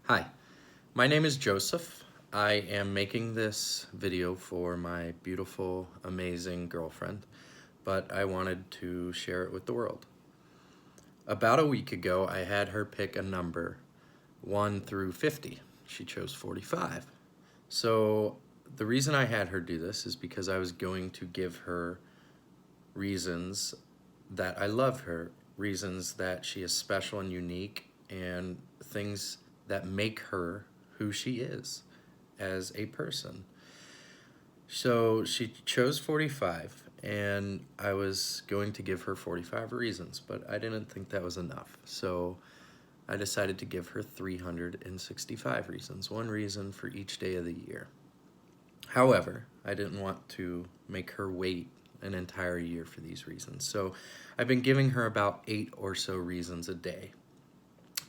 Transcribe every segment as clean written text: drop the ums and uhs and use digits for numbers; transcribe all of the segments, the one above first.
Hi, my name is Joseph. I am making this video for my beautiful, amazing girlfriend, but I wanted to share it with the world. About a week ago, I had her pick a number 1 through 50. She chose 45. So the reason I had her do this is because I was going to give her reasons that I love her, reasons that she is special and unique, and things that make her who she is as a person. So she chose 45, and I was going to give her 45 reasons, but I didn't think that was enough. So I decided to give her 365 reasons, one reason for each day of the year. However, I didn't want to make her wait an entire year for these reasons. So I've been giving her about 8 or so reasons a day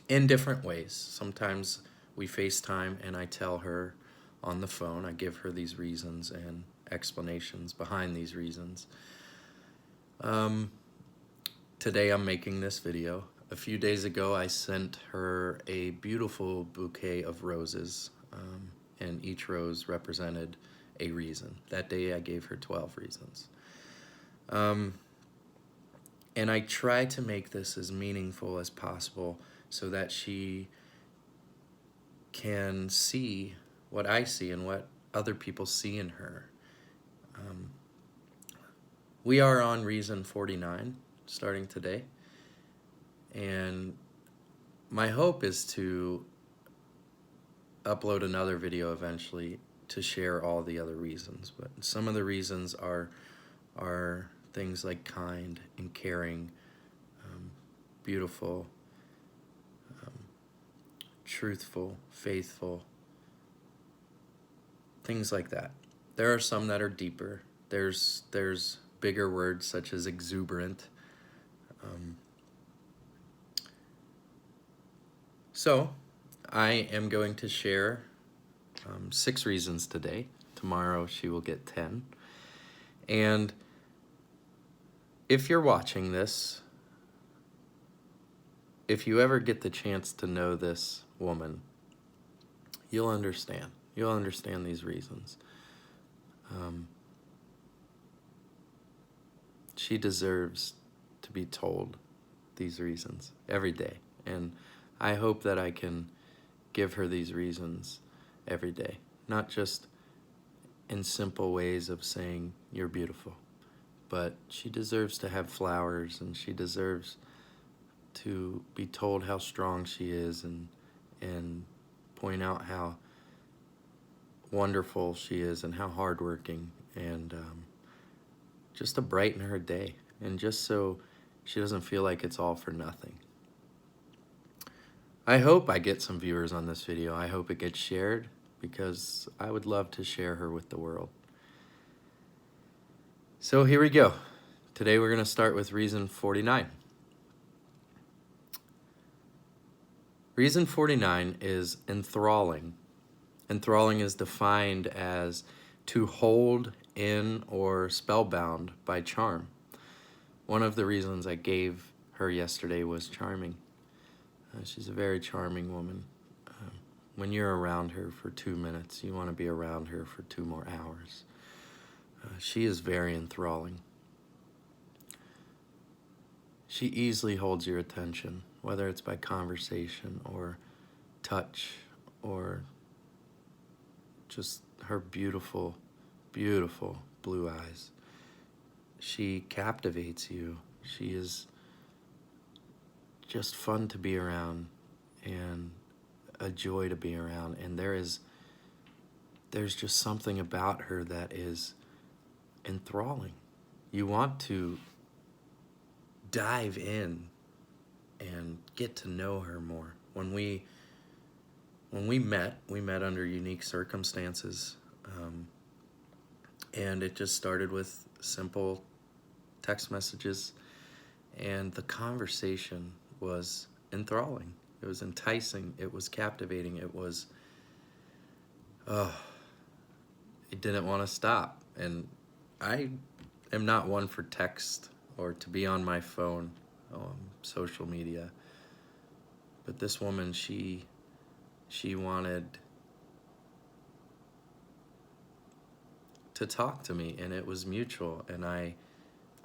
in different ways. Sometimes we FaceTime and I tell her on the phone, I give her these reasons and explanations behind these reasons. Today I'm making this video. A few days ago I sent her a beautiful bouquet of roses, and each rose represented a reason. That day I gave her 12 reasons. And I try to make this as meaningful as possible so that she can see what I see and what other people see in her. We are on reason 49 starting today, and my hope is to upload another video eventually to share all the other reasons, but some of the reasons are things like kind and caring, beautiful, truthful, faithful, things like that. There are some that are deeper. There's bigger words such as exuberant. So I am going to share 6 reasons today. Tomorrow she will get 10. And if you're watching this, if you ever get the chance to know this woman, you'll understand. You'll understand these reasons. She deserves to be told these reasons every day. And I hope that I can give her these reasons every day, not just in simple ways of saying you're beautiful, but she deserves to have flowers, and she deserves to be told how strong she is, and point out how wonderful she is and how hardworking, and just to brighten her day, and just so she doesn't feel like it's all for nothing. I hope I get some viewers on this video. I hope it gets shared, because I would love to share her with the world. So here we go. Today we're going to start with reason 49. Reason 49 is enthralling. Enthralling is defined as to hold in or spellbound by charm. One of the reasons I gave her yesterday was charming. She's a very charming woman. When you're around her for 2 minutes, you want to be around her for 2 more hours. She is very enthralling. She easily holds your attention, whether it's by conversation or touch or just her beautiful, beautiful blue eyes. She captivates you. She is just fun to be around and a joy to be around. And there's just something about her that is enthralling. You want to dive in and get to know her more. When we met under unique circumstances, and it just started with simple text messages, and the conversation was enthralling. It was enticing. It was captivating. It was, it didn't want to stop. And I am not one for text or to be on my phone, social media. But this woman, she She wanted to talk to me, and it was mutual, and I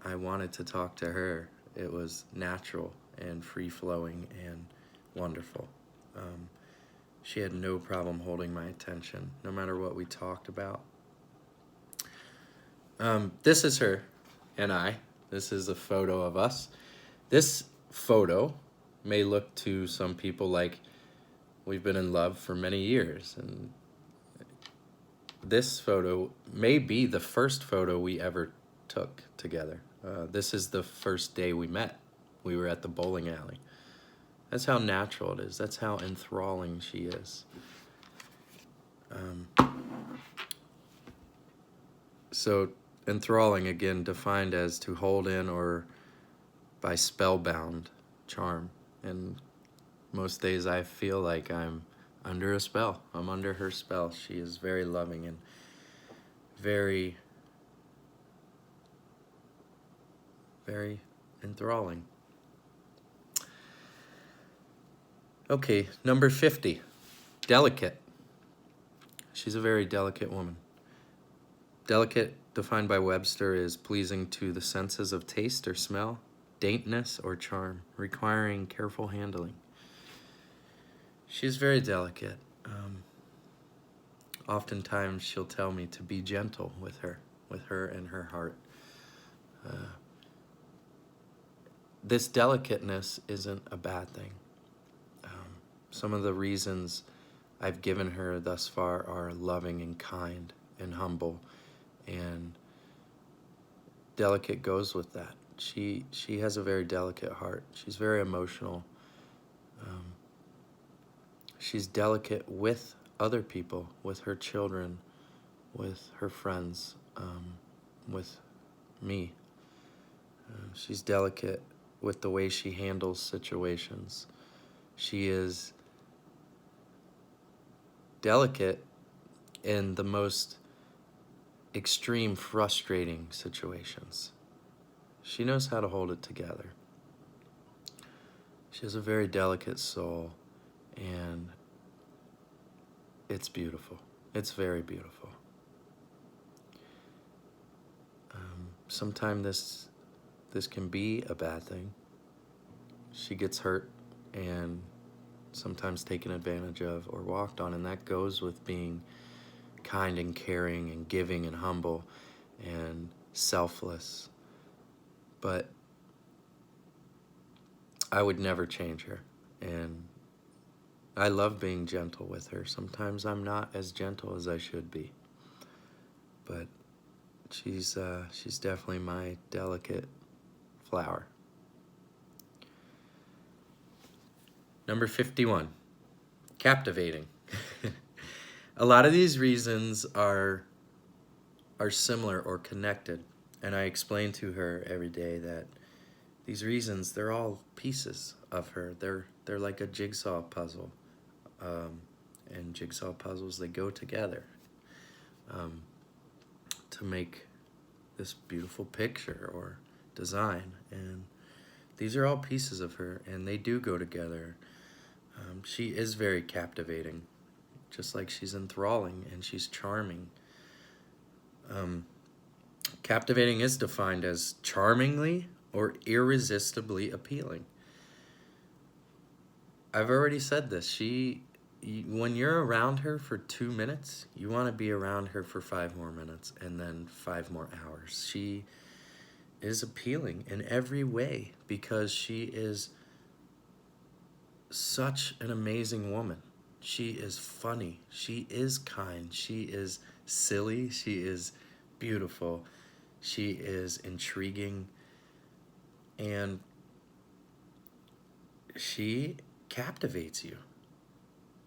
wanted to talk to her. It was natural and free-flowing and wonderful. Um, she had no problem holding my attention, no matter what we talked about. This is her and I. This is a photo of us. This photo may look to some people like we've been in love for many years, and this photo may be the first photo we ever took together. This is the first day we met. We were at the bowling alley. That's how natural it is. That's how enthralling she is. So enthralling, again, defined as to hold in or by spellbound charm. And most days I feel like I'm under a spell. I'm under her spell. She is very loving and very, very enthralling. Okay, number 50, delicate. She's a very delicate woman. Delicate, defined by Webster, is pleasing to the senses of taste or smell, daintiness or charm, requiring careful handling. She's very delicate. Oftentimes she'll tell me to be gentle with her and her heart. This delicateness isn't a bad thing. Some of the reasons I've given her thus far are loving and kind and humble, and delicate goes with that. She has a very delicate heart. She's very emotional. She's delicate with other people, with her children, with her friends, with me. She's delicate with the way she handles situations. She is delicate in the most extreme, frustrating situations. She knows how to hold it together. She has a very delicate soul, and it's beautiful. It's very beautiful. Sometimes this can be a bad thing. She gets hurt and sometimes taken advantage of or walked on, and that goes with being kind and caring and giving and humble and selfless. But I would never change her, and I love being gentle with her. Sometimes I'm not as gentle as I should be, but she's definitely my delicate flower. Number 51, captivating. A lot of these reasons are similar or connected, and I explain to her every day that these reasons, they're all pieces of her. They're like a jigsaw puzzle, and jigsaw puzzles, they go together to make this beautiful picture or design, and these are all pieces of her, and they do go together. She is very captivating, just like she's enthralling and she's charming. Captivating is defined as charmingly or irresistibly appealing. I've already said this. When you're around her for 2 minutes, you want to be around her for 5 more minutes and then 5 more hours. She is appealing in every way because she is such an amazing woman. She is funny. She is kind. She is silly. She is beautiful. She is intriguing. And she captivates you.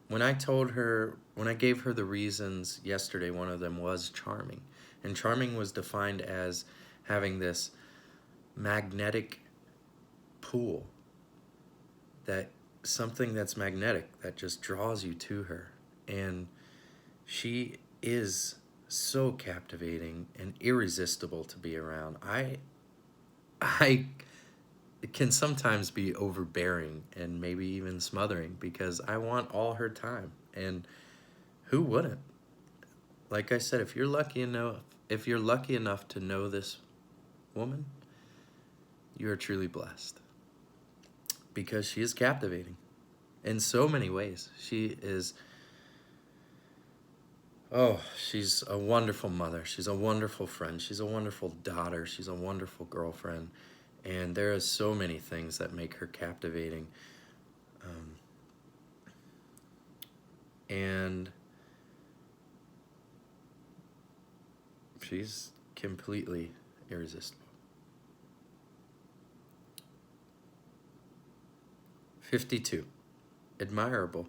When I gave her the reasons yesterday, one of them was charming. And charming was defined as having this magnetic pull, that something that's magnetic that just draws you to her. And she is so captivating and irresistible to be around. it can sometimes be overbearing and maybe even smothering because I want all her time. And who wouldn't? Like I said, if you're lucky enough to know this woman, you are truly blessed because she is captivating in so many ways. She's a wonderful mother. She's a wonderful friend. She's a wonderful daughter. She's a wonderful girlfriend. And there are so many things that make her captivating. And she's completely irresistible. 52. Admirable.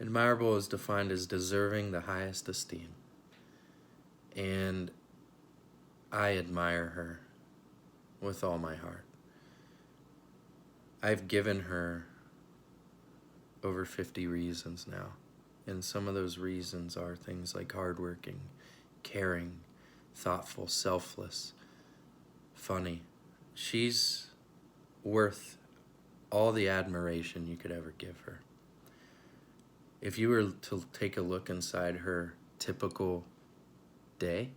Admirable is defined as deserving the highest esteem. And I admire her with all my heart. I've given her over 50 reasons now. And some of those reasons are things like hardworking, caring, thoughtful, selfless, funny. She's worth all the admiration you could ever give her. If you were to take a look inside her typical day,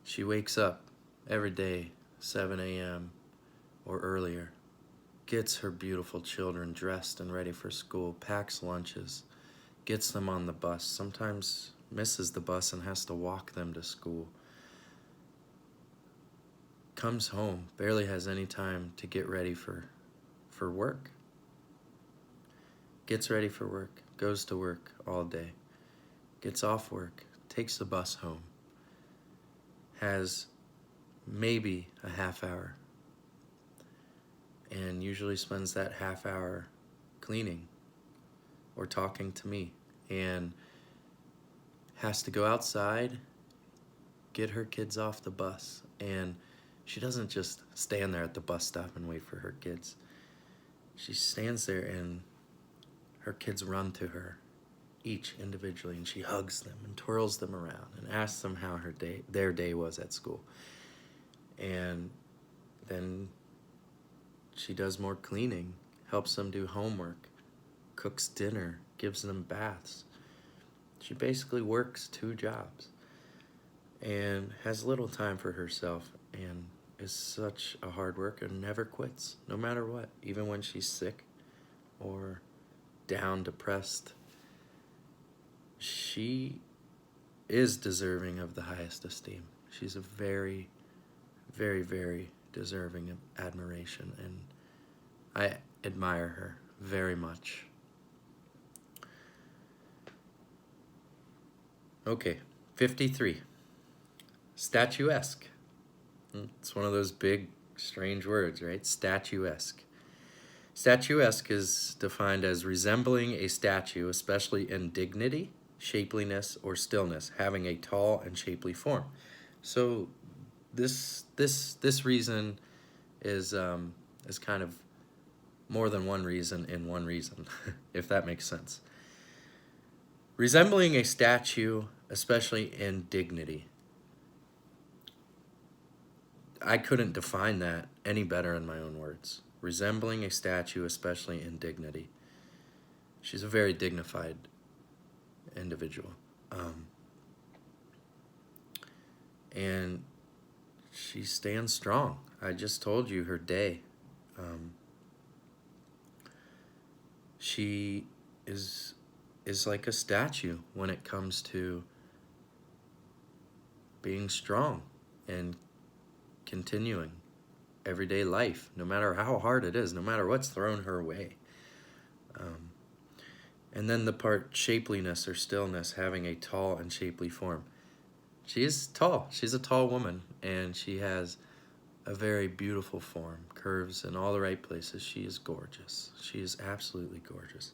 she wakes up every day, 7 a.m. or earlier, gets her beautiful children dressed and ready for school, packs lunches, gets them on the bus, sometimes misses the bus and has to walk them to school, comes home, barely has any time to get ready for work, gets ready for work, goes to work all day, gets off work, takes the bus home, has maybe a half hour, and usually spends that half hour cleaning or talking to me, and has to go outside, get her kids off the bus. And she doesn't just stand there at the bus stop and wait for her kids. She stands there and her kids run to her, each individually, and she hugs them and twirls them around and asks them how their day was at school. And then she does more cleaning, helps them do homework, cooks dinner, gives them baths. She basically works 2 jobs and has little time for herself, and is such a hard worker and never quits, no matter what, even when she's sick or down, depressed. She is deserving of the highest esteem. She's a very, very, very deserving of admiration, and I admire her very much. Okay, 53. Statuesque. It's one of those big, strange words, right? Statuesque. Statuesque is defined as resembling a statue, especially in dignity, shapeliness, or stillness, having a tall and shapely form. So this reason is kind of more than one reason in one reason, if that makes sense. Resembling a statue, especially in dignity. I couldn't define that any better in my own words. Resembling a statue, especially in dignity. She's a very dignified individual. And she stands strong. I just told you her day. She is like a statue when it comes to being strong and continuing everyday life, no matter how hard it is, no matter what's thrown her way. And then the part shapeliness or stillness, having a tall and shapely form. She is tall. She's a tall woman, and she has a very beautiful form, curves in all the right places. She is gorgeous. She is absolutely gorgeous.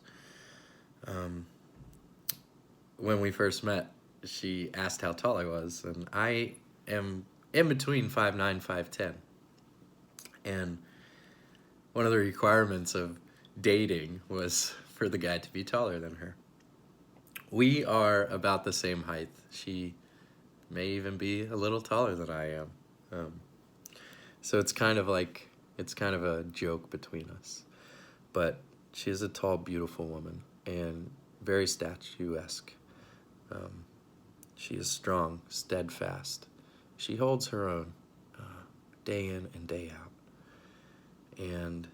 When we first met, she asked how tall I was, and I am in between 5'9", 5'10". And one of the requirements of dating was for the guy to be taller than her. We are about the same height. She may even be a little taller than I am. So it's kind of a joke between us. But she is a tall, beautiful woman and very statuesque. Um, she is strong, steadfast. She holds her own day in and day out. And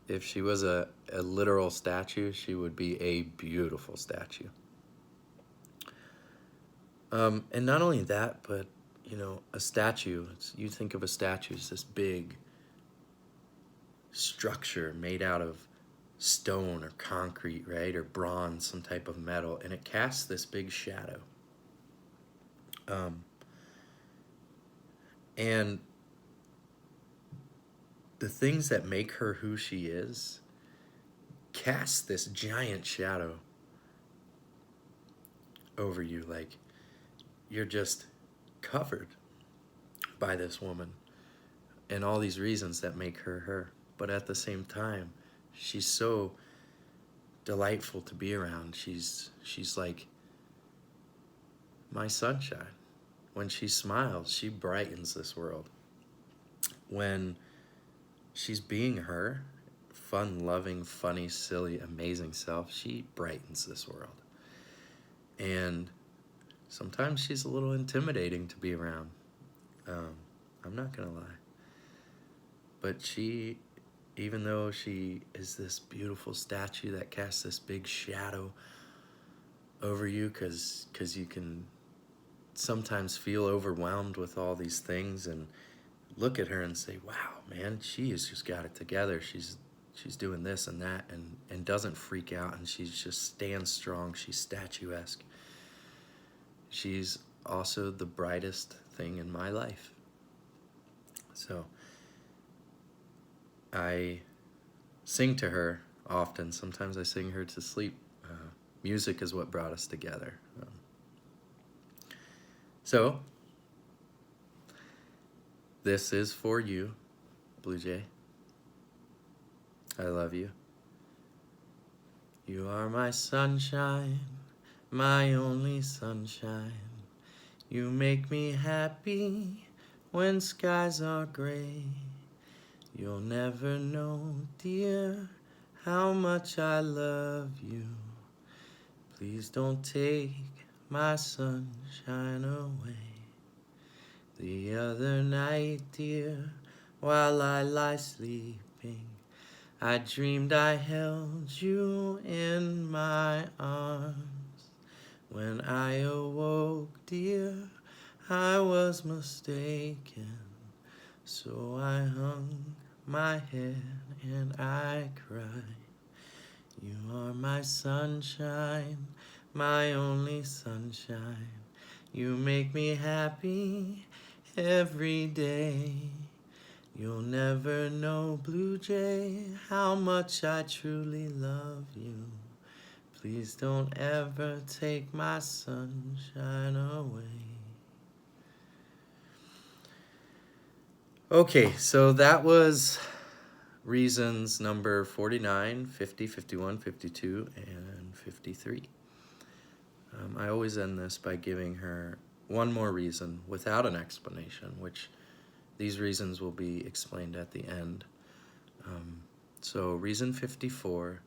if she was a literal statue, she would be a beautiful statue. And not only that, but a statue, you think of a statue as this big structure made out of stone or concrete, right? Or bronze, some type of metal, and it casts this big shadow. And the things that make her who she is cast this giant shadow over you. Like, you're just covered by this woman and all these reasons that make her her. But at the same time, she's so delightful to be around. She's like my sunshine. When she smiles, she brightens this world. When she's being her fun-loving, funny, silly, amazing self, she brightens this world. And sometimes she's a little intimidating to be around. I'm not gonna lie. But she, even though she is this beautiful statue that casts this big shadow over you, because you can sometimes feel overwhelmed with all these things and look at her and say, wow, man, she has just got it together. She's doing this and that, and doesn't freak out, and she just stands strong. She's statuesque. She's also the brightest thing in my life. So I sing to her often. Sometimes I sing her to sleep. Music is what brought us together. So this is for you, Blue Jay. I love you. You are my sunshine, my only sunshine. You make me happy when skies are gray. You'll never know, dear, how much I love you. Please don't take my sunshine away. The other night, dear, while I lie sleeping, I dreamed I held you in my arms. When I awoke, dear, I was mistaken. So I hung my head and I cried. You are my sunshine, my only sunshine. You make me happy every day. You'll never know, Blue Jay, how much I truly love you. Please don't ever take my sunshine away. Okay, so that was reasons number 49, 50, 51, 52, and 53. I always end this by giving her one more reason without an explanation, which these reasons will be explained at the end. So reason 54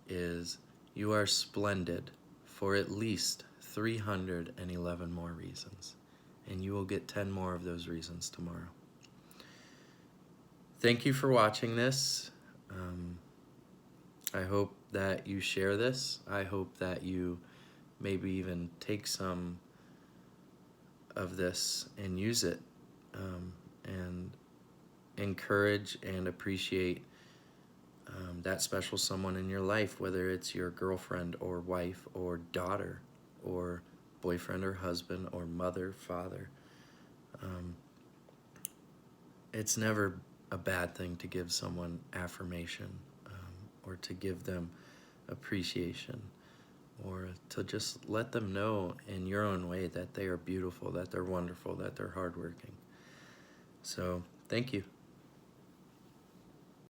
is you are splendid for at least 311 more reasons, and you will get 10 more of those reasons tomorrow. Thank you for watching this. I hope that you share this. I hope that you maybe even take some of this and use it, and encourage and appreciate that special someone in your life, whether it's your girlfriend or wife or daughter or boyfriend or husband or mother, father. It's never a bad thing to give someone affirmation, or to give them appreciation, or to just let them know in your own way that they are beautiful, that they're wonderful, that they're hardworking. So thank you.